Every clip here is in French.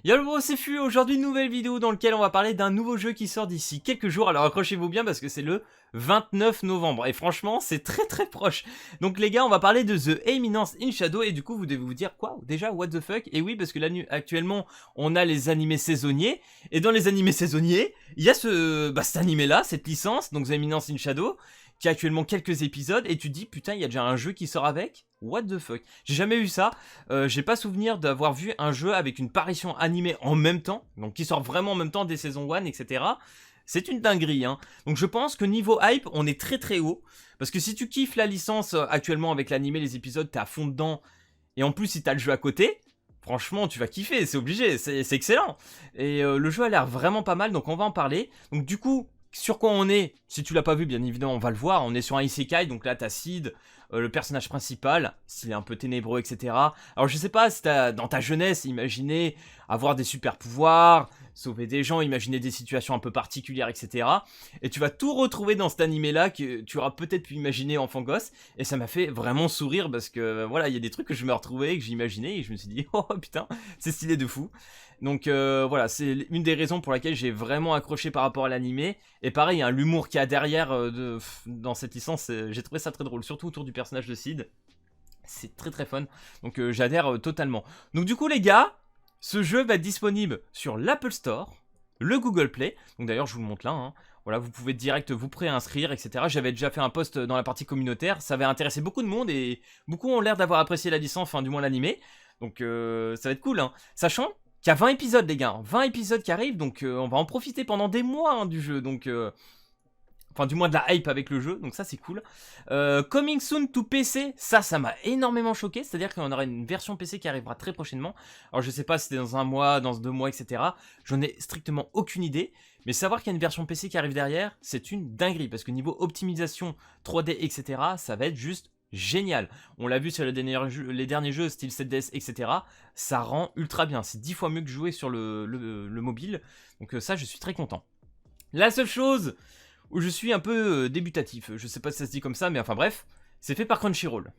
Yo le bro, c'est Fu, aujourd'hui nouvelle vidéo dans laquelle on va parler d'un nouveau jeu qui sort d'ici quelques jours, alors accrochez-vous bien parce que c'est le 29 novembre, et franchement c'est très proche. Donc les gars, on va parler de The Eminence in Shadow, et du coup vous devez vous dire quoi déjà, what the fuck? Et oui, parce que là actuellement on a les animés saisonniers, et dans les animés saisonniers, il y a cet animé là, cette licence, donc The Eminence in Shadow, qui a actuellement quelques épisodes, et tu te dis putain il y a déjà un jeu qui sort avec? What the fuck? J'ai jamais vu ça, j'ai pas souvenir d'avoir vu un jeu avec une parution animée en même temps, donc qui sort vraiment en même temps des saisons 1, etc. C'est une dinguerie, hein. Donc je pense que niveau hype, on est très haut, parce que si tu kiffes la licence actuellement avec l'animé, les épisodes, t'es à fond dedans, et en plus si t'as le jeu à côté, franchement tu vas kiffer, c'est obligé, c'est excellent. Et le jeu a l'air vraiment pas mal, donc on va en parler. Donc du coup, sur quoi on est? Si tu l'as pas vu, bien évidemment, on va le voir. On est sur un isekai, donc là t'as Sid, le personnage principal, s'il est un peu ténébreux, etc. Alors je sais pas si t'as, dans ta jeunesse, imaginé avoir des super pouvoirs, sauver des gens, imaginer des situations un peu particulières, etc. Et tu vas tout retrouver dans cet animé-là que tu auras peut-être pu imaginer enfant gosse. Et ça m'a fait vraiment sourire parce que voilà, il y a des trucs que je me retrouvais, que j'imaginais, et je me suis dit, oh putain, c'est stylé de fou. Donc voilà, c'est une des raisons pour laquelle j'ai vraiment accroché par rapport à l'animé. Et pareil, hein, l'humour qu'il y a derrière dans cette licence, j'ai trouvé ça très drôle, surtout autour du personnage de Sid. C'est très fun, donc j'adhère totalement. Donc du coup les gars, ce jeu va être disponible sur l'Apple Store, le Google Play, donc d'ailleurs je vous le montre là, hein. Voilà, vous pouvez direct vous préinscrire, etc. J'avais déjà fait un post dans la partie communautaire, ça avait intéressé beaucoup de monde et beaucoup ont l'air d'avoir apprécié la licence, enfin du moins l'animé. Donc ça va être cool, hein. Sachant qu'il y a 20 épisodes les gars, 20 épisodes qui arrivent, donc on va en profiter pendant des mois hein, du jeu, donc... Enfin, du moins de la hype avec le jeu, donc ça c'est cool. Coming soon to PC, ça m'a énormément choqué, c'est-à-dire qu'on aura une version PC qui arrivera très prochainement. Alors je sais pas si c'est dans un mois, dans 2 mois, etc. J'en ai strictement aucune idée. Mais savoir qu'il y a une version PC qui arrive derrière, c'est une dinguerie, parce que niveau optimisation 3D, etc., ça va être juste génial. On l'a vu sur les derniers jeux, style 7DS, etc. Ça rend ultra bien, c'est 10 fois mieux que jouer sur le mobile. Donc ça, je suis très content. La seule chose où je suis un peu débutatif, je sais pas si ça se dit comme ça, mais enfin bref, c'est fait par Crunchyroll.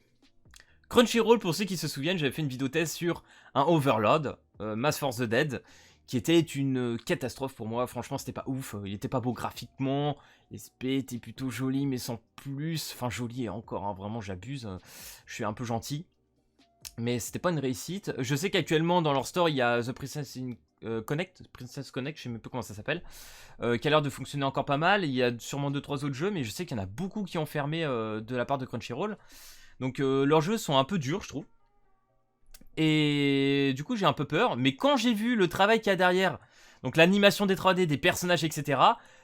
Crunchyroll, pour ceux qui se souviennent, j'avais fait une vidéo thèse sur un Overlord, Mass for the Dead, qui était une catastrophe pour moi. Franchement c'était pas ouf, il était pas beau graphiquement, les SP étaient plutôt jolis mais sans plus, enfin joli et encore, hein, vraiment j'abuse, je suis un peu gentil. Mais c'était pas une réussite. Je sais qu'actuellement dans leur store il y a The Princess Connect, je sais même pas comment ça s'appelle, qui a l'air de fonctionner encore pas mal. Il y a sûrement 2-3 autres jeux, mais je sais qu'il y en a beaucoup qui ont fermé de la part de Crunchyroll. Donc leurs jeux sont un peu durs, je trouve. Et du coup j'ai un peu peur, mais quand j'ai vu le travail qu'il y a derrière, donc l'animation des 3D, des personnages, etc.,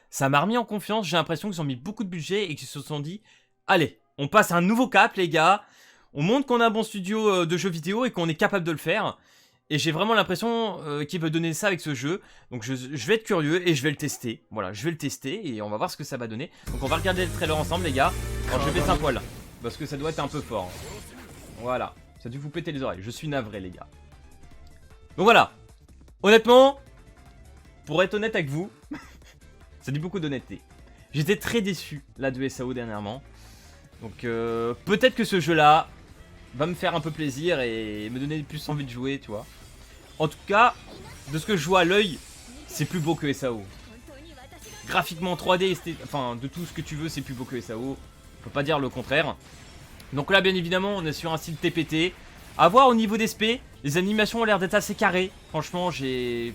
ça m'a remis en confiance. J'ai l'impression qu'ils ont mis beaucoup de budget et qu'ils se sont dit, allez, on passe à un nouveau cap les gars, on montre qu'on a un bon studio de jeux vidéo et qu'on est capable de le faire. Et j'ai vraiment l'impression qu'il veut donner ça avec ce jeu. Donc je vais être curieux et je vais le tester. Voilà, je vais le tester et on va voir ce que ça va donner. Donc on va regarder le trailer ensemble les gars. Alors je vais baisser un poil, parce que ça doit être un peu fort. Voilà, ça a dû vous péter les oreilles. Je suis navré les gars. Donc voilà, honnêtement, pour être honnête avec vous, ça dit beaucoup d'honnêteté. J'étais très déçu là de SAO dernièrement. Donc peut-être que ce jeu là va me faire un peu plaisir et me donner plus envie de jouer, tu vois. En tout cas, de ce que je vois à l'œil, c'est plus beau que SAO. Graphiquement 3D, enfin de tout ce que tu veux, c'est plus beau que SAO. On peut pas dire le contraire. Donc là, bien évidemment, on est sur un style TPT. À voir au niveau des SP, les animations ont l'air d'être assez carrées. Franchement, j'ai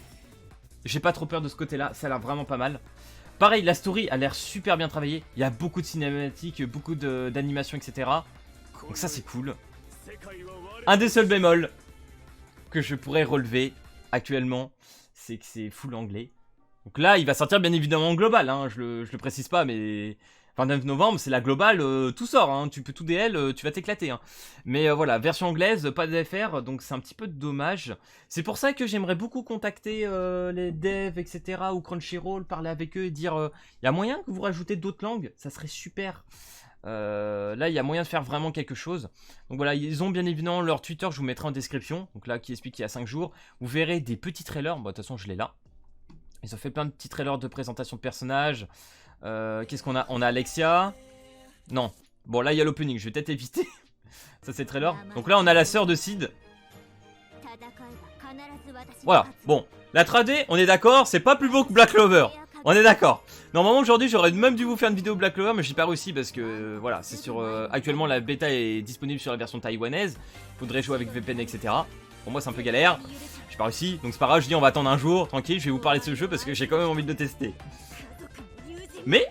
pas trop peur de ce côté-là, ça a l'air vraiment pas mal. Pareil, la story a l'air super bien travaillée. Il y a beaucoup de cinématiques, beaucoup d'animations, etc. Donc ça, c'est cool. Un des seuls bémols que je pourrais relever actuellement, c'est que c'est full anglais. Donc là, il va sortir bien évidemment en global, hein, je le précise pas, mais 29 novembre, c'est la globale, tout sort, hein, tu peux tout DL, tu vas t'éclater. Hein. Mais voilà, version anglaise, pas de FR, donc c'est un petit peu dommage. C'est pour ça que j'aimerais beaucoup contacter les devs, etc., ou Crunchyroll, parler avec eux et dire, il y a moyen que vous rajoutez d'autres langues, ça serait super. Là il y a moyen de faire vraiment quelque chose. Donc voilà, ils ont bien évidemment leur Twitter, je vous mettrai en description, donc là qui explique qu'il y a 5 jours. Vous verrez des petits trailers, bon de toute façon je l'ai là. Ils ont fait plein de petits trailers de présentation de personnages. Qu'est-ce qu'on a? On a Alexia. Non. Bon, là, il y a l'opening. Je vais peut-être éviter. Ça, c'est le trailer. Donc là, on a la sœur de Sid. Voilà. Bon. La 3D, on est d'accord, c'est pas plus beau que Black Clover. On est d'accord. Normalement, aujourd'hui, j'aurais même dû vous faire une vidéo Black Clover, mais j'ai pas réussi parce que, voilà, c'est sur... actuellement, la bêta est disponible sur la version taïwanaise. Faudrait jouer avec VPN, etc. Pour moi, c'est un peu galère. J'ai pas réussi, donc c'est pas grave, je dis on va attendre un jour, tranquille, je vais vous parler de ce jeu parce que j'ai quand même envie de le tester. Mais,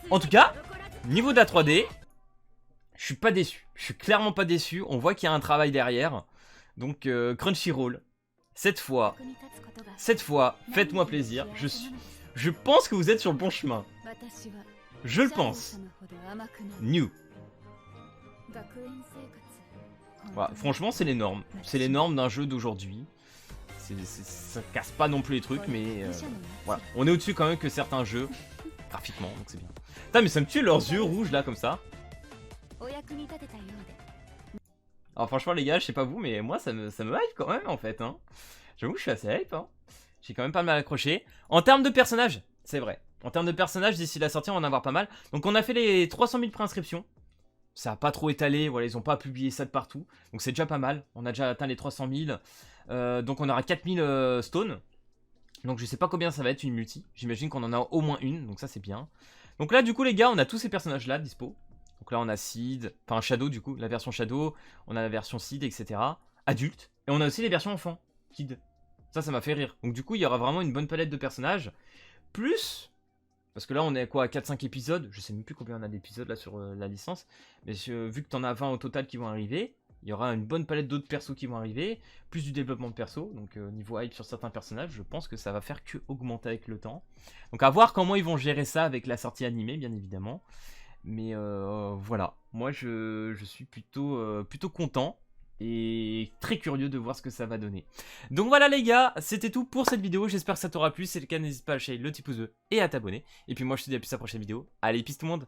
en tout cas, niveau de la 3D, je suis pas déçu. Je suis clairement pas déçu. On voit qu'il y a un travail derrière. Donc, Crunchyroll, cette fois, faites-moi plaisir. Je pense que vous êtes sur le bon chemin. Je le pense. New. Voilà, franchement, c'est les normes. C'est les normes d'un jeu d'aujourd'hui. Ça casse pas non plus les trucs, mais voilà. On est au-dessus quand même que certains jeux, graphiquement, donc c'est bien. Putain, mais ça me tue leurs yeux rouges là, comme ça. Alors franchement les gars, je sais pas vous, mais moi ça me hype quand même en fait. Hein. J'avoue que je suis assez hype. Hein. J'ai quand même pas mal accroché. En termes de personnages, c'est vrai. En termes de personnages, d'ici la sortie, on va en avoir pas mal. Donc on a fait les 300 000 préinscriptions. Ça a pas trop étalé, voilà, ils ont pas publié ça de partout. Donc c'est déjà pas mal. On a déjà atteint les 300 000. Donc on aura 4000 stones. Donc je sais pas combien ça va être une multi. J'imagine qu'on en a au moins une, donc ça c'est bien. Donc là du coup les gars, on a tous ces personnages là dispo. Donc là on a Sid, enfin Shadow du coup, la version Shadow, on a la version Sid, etc. Adulte. Et on a aussi les versions enfants, Kid. Ça m'a fait rire. Donc du coup il y aura vraiment une bonne palette de personnages. Plus, parce que là on est à quoi, à 4-5 épisodes. Je sais même plus combien on a d'épisodes là sur la licence. Mais vu que t'en as 20 au total qui vont arriver, il y aura une bonne palette d'autres persos qui vont arriver. Plus du développement de persos. Donc niveau hype sur certains personnages, je pense que ça va faire que augmenter avec le temps. Donc à voir comment ils vont gérer ça avec la sortie animée bien évidemment. Mais voilà, moi je suis plutôt content et très curieux de voir ce que ça va donner. Donc voilà les gars, c'était tout pour cette vidéo, j'espère que ça t'aura plu. Si c'est le cas, n'hésite pas à lâcher le petit pouce bleu et à t'abonner. Et puis moi je te dis à plus à la prochaine vidéo. Allez, peace tout le monde.